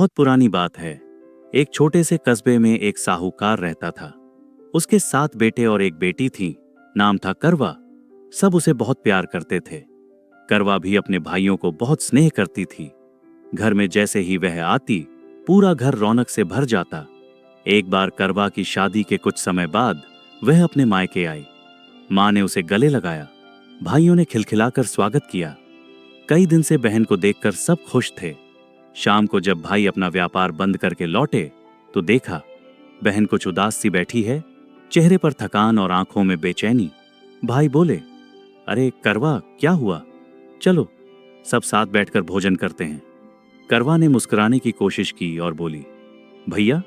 बहुत पुरानी बात है। एक छोटे से कस्बे में एक साहूकार रहता था। उसके 7 बेटे और एक बेटी थी। नाम था करवा। सब उसे बहुत प्यार करते थे। करवा भी अपने भाइयों को बहुत स्नेह करती थी। घर में जैसे ही वह आती, पूरा घर रौनक से भर जाता। एक बार करवा की शादी के कुछ समय बाद वह अपने मायके आई। मां ने उसे गले लगाया। भाइयों ने खिलखिलाकर स्वागत किया। कई दिन से बहन को देखकर सब खुश थे। शाम को जब भाई अपना व्यापार बंद करके लौटे तो देखा बहन कुछ उदास सी बैठी है, चेहरे पर थकान और आंखों में बेचैनी। भाई बोले, अरे करवा, क्या हुआ? चलो सब साथ बैठकर भोजन करते हैं। करवा ने मुस्कुराने की कोशिश की और बोली, भैया,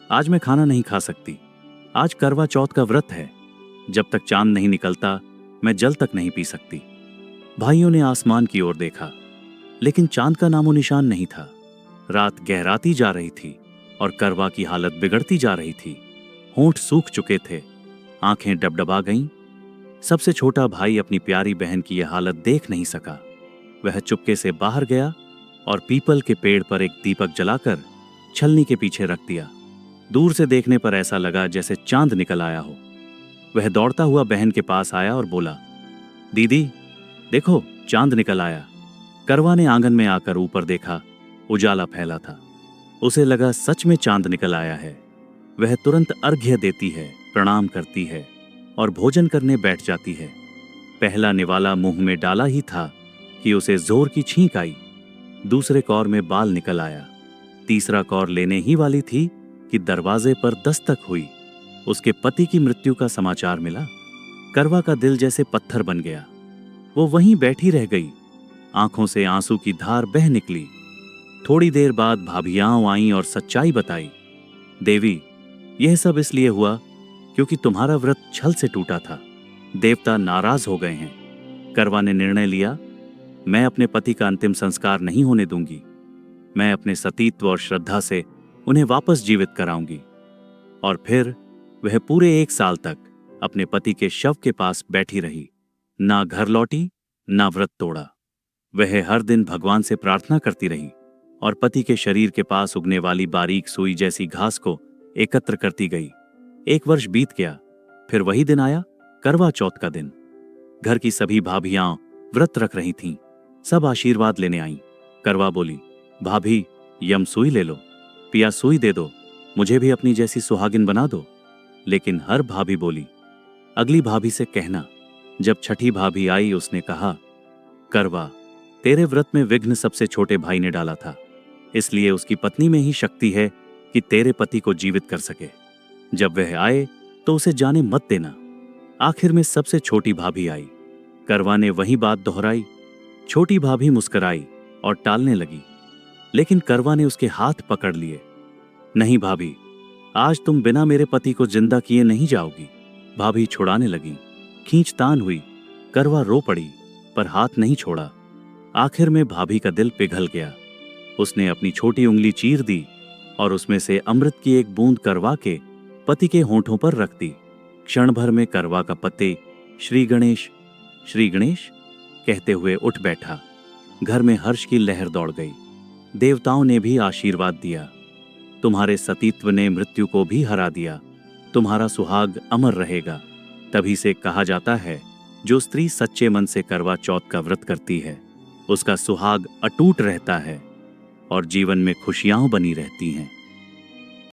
आज मैं खाना नहीं खा सकती। आज करवा चौथ का व्रत है। जब तक चांद नहीं निकलता मैं जल तक नहीं पी सकती। भाइयों ने आसमान की ओर देखा, लेकिन चांद का नामो निशान नहीं था। रात गहराती जा रही थी और करवा की हालत बिगड़ती जा रही थी। होंठ सूख चुके थे, आंखें डबडबा गईं। सबसे छोटा भाई अपनी प्यारी बहन की यह हालत देख नहीं सका। वह चुपके से बाहर गया और पीपल के पेड़ पर एक दीपक जलाकर छलनी के पीछे रख दिया। दूर से देखने पर ऐसा लगा जैसे चांद निकल आया हो। वह दौड़ता हुआ बहन के पास आया और बोला, दीदी देखो, चांद निकल आया। करवा ने आंगन में आकर ऊपर देखा, उजाला फैला था। उसे लगा सच में चांद निकल आया है। वह तुरंत अर्घ्य देती है, प्रणाम करती है और भोजन करने बैठ जाती है। पहला निवाला मुंह में डाला ही था कि उसे जोर की छींक आई। दूसरे कौर में बाल निकल आया। तीसरा कौर लेने ही वाली थी कि दरवाजे पर दस्तक हुई। उसके पति की मृत्यु का समाचार मिला। करवा का दिल जैसे पत्थर बन गया। वो वहीं बैठी रह गई। आंखों से आंसू की धार बह निकली। थोड़ी देर बाद भाभियां आईं और सच्चाई बताई। देवी, यह सब इसलिए हुआ क्योंकि तुम्हारा व्रत छल से टूटा था। देवता नाराज हो गए हैं। करवा ने निर्णय लिया, मैं अपने पति का अंतिम संस्कार नहीं होने दूंगी। मैं अपने सतीत्व और श्रद्धा से उन्हें वापस जीवित कराऊंगी। और फिर वह पूरे 1 साल तक अपने पति के शव के पास बैठी रही। ना घर लौटी, ना व्रत तोड़ा। वह हर दिन भगवान से प्रार्थना करती रही और पति के शरीर के पास उगने वाली बारीक सुई जैसी घास को एकत्र करती गई। 1 वर्ष बीत गया। फिर वही दिन आया, करवा चौथ का दिन। घर की सभी भाभियां व्रत रख रही थीं। सब आशीर्वाद लेने आईं। करवा बोली, भाभी, यम सुई ले लो। पिया, सुई दे दो, मुझे भी अपनी जैसी सुहागिन बना दो। लेकिन हर भाभी बोली, अगली भाभी से कहना। जब छठी भाभी आई, उसने कहा, करवा, तेरे व्रत में विघ्न सबसे छोटे भाई ने डाला था, इसलिए उसकी पत्नी में ही शक्ति है कि तेरे पति को जीवित कर सके। जब वह आए तो उसे जाने मत देना। आखिर में सबसे छोटी भाभी आई। करवा ने वही बात दोहराई। छोटी भाभी मुस्कुराई और टालने लगी, लेकिन करवा ने उसके हाथ पकड़ लिए। नहीं भाभी, आज तुम बिना मेरे पति को जिंदा किए नहीं जाओगी। भाभी छुड़ाने लगी। खींचतान हुई। करवा रो पड़ी, पर हाथ नहीं छोड़ा। आखिर में भाभी का दिल पिघल गया। उसने अपनी छोटी उंगली चीर दी और उसमें से अमृत की एक बूंद करवा के पति के होंठों पर रख दी। क्षण भर में करवा का पति श्री गणेश, श्री गणेश कहते हुए उठ बैठा। घर में हर्ष की लहर दौड़ गई। देवताओं ने भी आशीर्वाद दिया। तुम्हारे सतीत्व ने मृत्यु को भी हरा दिया। तुम्हारा सुहाग अमर रहेगा। तभी से कहा जाता है, जो स्त्री सच्चे मन से करवा चौथ का व्रत करती है, उसका सुहाग अटूट रहता है और जीवन में खुशियां बनी रहती हैं।